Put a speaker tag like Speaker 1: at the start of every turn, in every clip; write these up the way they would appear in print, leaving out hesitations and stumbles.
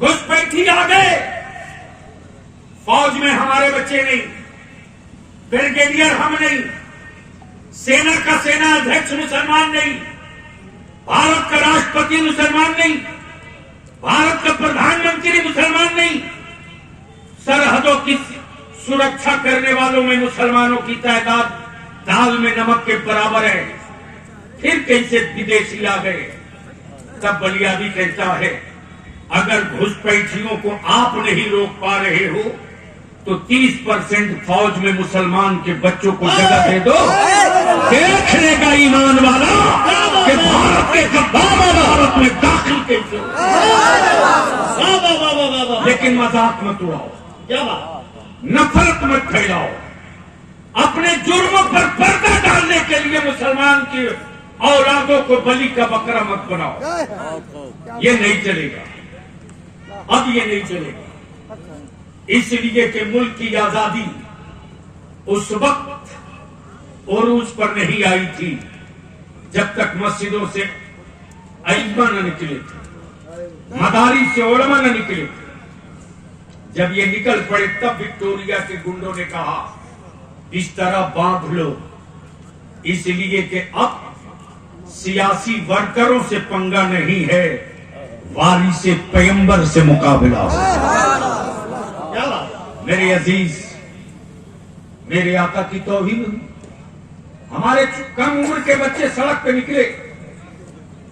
Speaker 1: घुसपैठी आ गए। फौज में हमारे बच्चे नहीं, ब्रिगेडियर हम नहीं, सेना का सेना अध्यक्ष मुसलमान नहीं, भारत का राष्ट्रपति मुसलमान नहीं, भारत का प्रधानमंत्री मुसलमान नहीं, सरहदों की सुरक्षा करने वालों में मुसलमानों की तादाद दाल में नमक के बराबर है। फिर कैसे विदेशी आ गए? तब बलियादी कहता है, अगर घुसपैठियों को आप नहीं रोक पा रहे हो तो 30% फौज में मुसलमान के बच्चों को जगह दे दो। देख लेगा ईमान वाला कि भारत के गद्दार भारत में दाखिल कैसे हो। लेकिन मजाक मत उड़ाओ, क्या बात, नफरत मत फैलाओ। अपने जुर्मों पर पर्दा डालने के लिए मुसलमान की औलादों को बलि का बकरा मत बनाओ। ये नहीं चलेगा, अब ये नहीं चलेगा। इसलिए कि मुल्क की आजादी उस वक्त उरूज पर नहीं आई थी जब तक मस्जिदों से अइम्मा न निकले थे, मदारी से उलमा न निकले थे। जब ये निकल पड़े तब विक्टोरिया के गुंडों ने कहा इस तरह बांध लो, इसलिए कि अब सियासी वर्करों से पंगा नहीं है, वारिसे पैगंबर से मुकाबला हो। मेरे अजीज, मेरे आका की तौहीन हुई। हमारे कम उम्र के बच्चे सड़क पे निकले,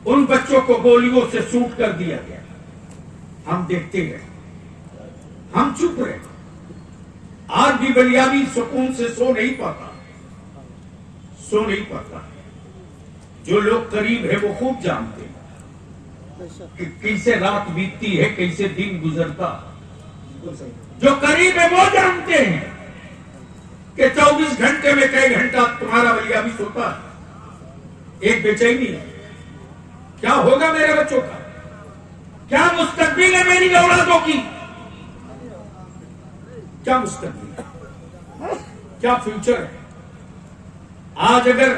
Speaker 1: उन बच्चों को गोलियों से शूट कर दिया गया। हम देखते रहे, हम चुप रहे। आज भी बलियादी सुकून से सो नहीं पाता, सो नहीं पाता। जो लोग करीब है वो खूब जानते हैं कि कैसे रात बीतती है, कैसे दिन गुजरता। जो करीब है वो जानते हैं कि 24 घंटे में कई घंटा तुम्हारा बलियादी सोता है। एक बेचैनी है, क्या होगा मेरे बच्चों का, क्या मुस्तकबिल है मेरी औलादों की, क्या मुस्तकबिल है, क्या फ्यूचर है। आज अगर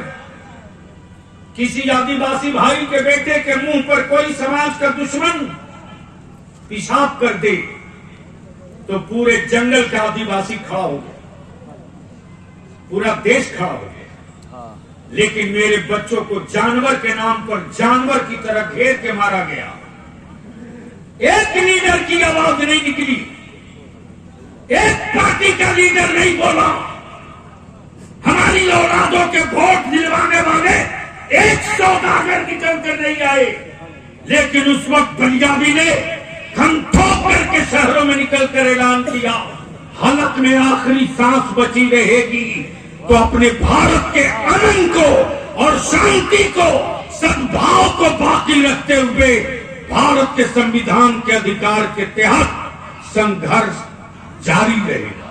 Speaker 1: किसी आदिवासी भाई के बेटे के मुंह पर कोई समाज का दुश्मन पेशाब कर दे तो पूरे जंगल का आदिवासी खड़ा हो गया, पूरा देश खड़ा हो गया। लेकिन मेरे बच्चों को जानवर के नाम पर जानवर की तरह घेर के मारा गया। एक लीडर की आवाज नहीं निकली, एक पार्टी का लीडर नहीं बोला। हमारी औलादों के वोट दिलवाने वाले एक सौदागर निकल कर नहीं आए। लेकिन उस वक्त पंजाबी ने हम ठोक करके शहरों में निकल कर ऐलान किया, हालत में आखिरी सांस बची रहेगी तो अपने भारत के अमन को और शांति को, सद्भाव को बाकी रखते हुए भारत के संविधान के अधिकार के तहत संघर्ष जारी रहेगा,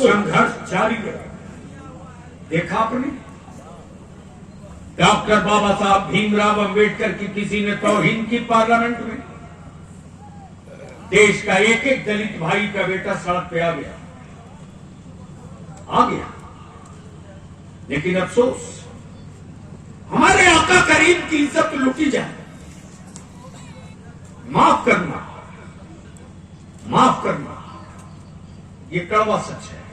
Speaker 1: संघर्ष जारी रहेगा। देखा आपने, डॉक्टर बाबा साहब भीमराव अंबेडकर की किसी ने तौहीन की पार्लियामेंट में। देश का एक एक दलित भाई का बेटा सड़क पे आ गया। लेकिन अफसोस, हमारे आका करीम की इज्जत लुटी जाए। माफ करना, माफ करना, ये कड़वा सच है।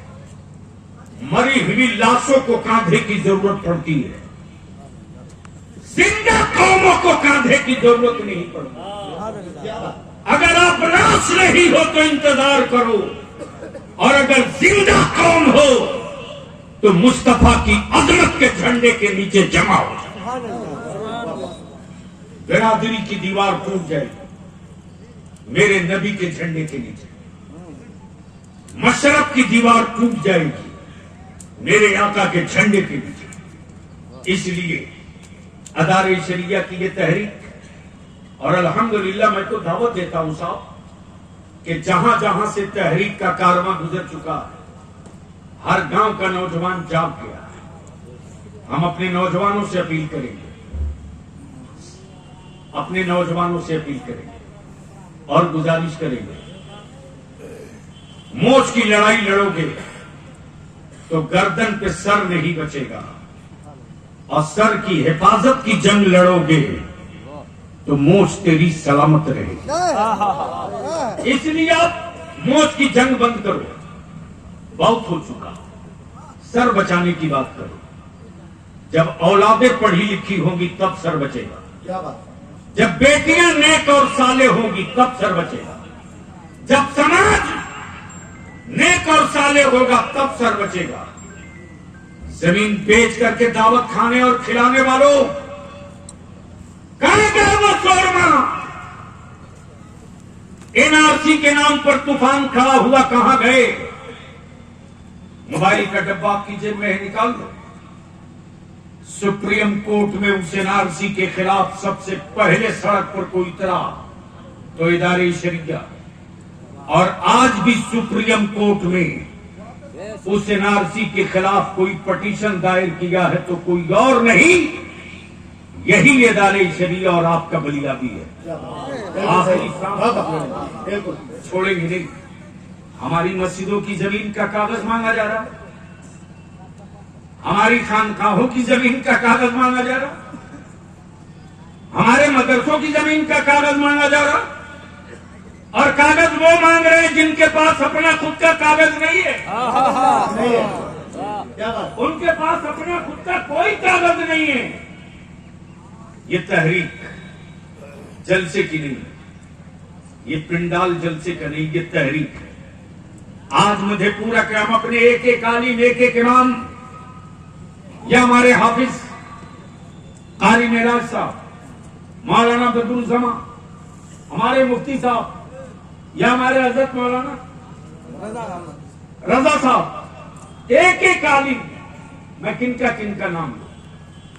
Speaker 1: मरी हुई लाशों को कांधे की जरूरत पड़ती है, जिंदा कौमों को कांधे की जरूरत नहीं पड़ती। अगर आप लाश नहीं हो तो इंतजार करो, और अगर जिंदा कौम हो तो मुस्तफा की अजमत के झंडे के नीचे जमा हो। बिरादरी की दीवार टूट जाएगी मेरे नबी के झंडे के नीचे, मशरफ की दीवार टूट जाएगी मेरे आका के झंडे के नीचे। इसलिए अदारे शरिया की ये तहरीक, और अल्हम्दुलिल्लाह मैं तो दावत देता हूं साहब कि जहां जहां से तहरीक का कारवां गुजर चुका है, हर गांव का नौजवान जाग गया है। हम अपने नौजवानों से अपील करेंगे, अपने नौजवानों से अपील करेंगे और गुजारिश करेंगे, मोच की लड़ाई लड़ोगे तो गर्दन पे सर नहीं बचेगा, और सर की हिफाजत की जंग लड़ोगे तो मोच तेरी सलामत रहेगी। इसलिए आप मोच की जंग बंद करो, बहुत हो चुका। सर बचाने की बात करो। जब औलादें पढ़ी लिखी होंगी तब सर बचेगा।
Speaker 2: क्या बात।
Speaker 1: जब बेटियां नेक और साले होंगी तब सर बचेगा। जब समाज नेक और साले होगा तब सर बचेगा। जमीन बेच करके दावत खाने और खिलाने वालों, कहां गए वो शोरमा? एनआरसी के नाम पर तूफान खड़ा हुआ, कहां गए? मोबाइल का डब्बा आपकी जेब में है, निकाल दो। सुप्रीम कोर्ट में उस एनआरसी के खिलाफ सबसे पहले सड़क पर कोई उतरा तो इदारे शरिया, और आज भी सुप्रीम कोर्ट में उस एनआरसी के खिलाफ कोई पटिशन दायर किया है तो कोई और नहीं, यही इदारे शरिया और आपका बलिया भी है। आखिरी
Speaker 2: बिल्कुल
Speaker 1: छोड़ेंगे नहीं। हमारी मस्जिदों की जमीन का कागज मांगा जा रहा, हमारी खानकाहों की जमीन का कागज मांगा जा रहा, हमारे मदरसों की जमीन का कागज मांगा जा रहा, और कागज वो मांग रहे हैं जिनके पास अपना खुद का कागज नहीं है।
Speaker 2: क्या बात।
Speaker 1: उनके पास अपना खुद का कोई कागज नहीं है। ये तहरीक जलसे की नहीं, ये पिंडाल जलसे का नहीं, ये तहरीक है। आज मधेपुरा के हम अपने एक एक आलिम, एक एक इमाम, या हमारे हाफिज कारी मेराज साहब, मौलाना बदरुल जमा, हमारे मुफ्ती साहब, या हमारे हजरत मौलाना रजा साहब, एक एक आलिम, मैं किनका किनका नाम लूं,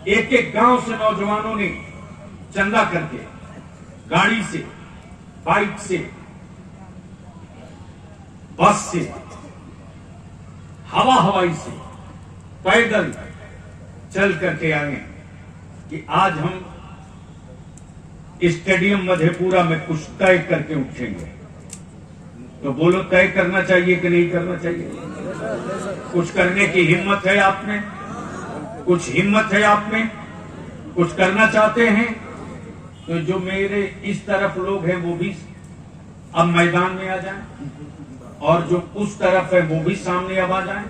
Speaker 1: एक एक गांव से नौजवानों ने चंदा करके, गाड़ी से, बाइक से, बस से, हवाई से, पैदल चल करके आए कि आज हम स्टेडियम मधेपुरा में कुछ तय करके उठेंगे। तो बोलो, तय करना चाहिए कि नहीं करना चाहिए? कुछ करने की हिम्मत है आप में? कुछ हिम्मत है आप में? कुछ करना चाहते हैं? तो जो मेरे इस तरफ लोग हैं वो भी अब मैदान में आ जाएं, और जो उस तरफ है वो भी सामने अब आ जाएं।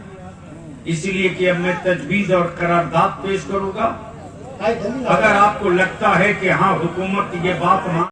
Speaker 1: इसीलिए कि अब मैं तजवीज और करारदाद पेश करूंगा। अगर आपको लगता है कि हाँ, हुकूमत ये बात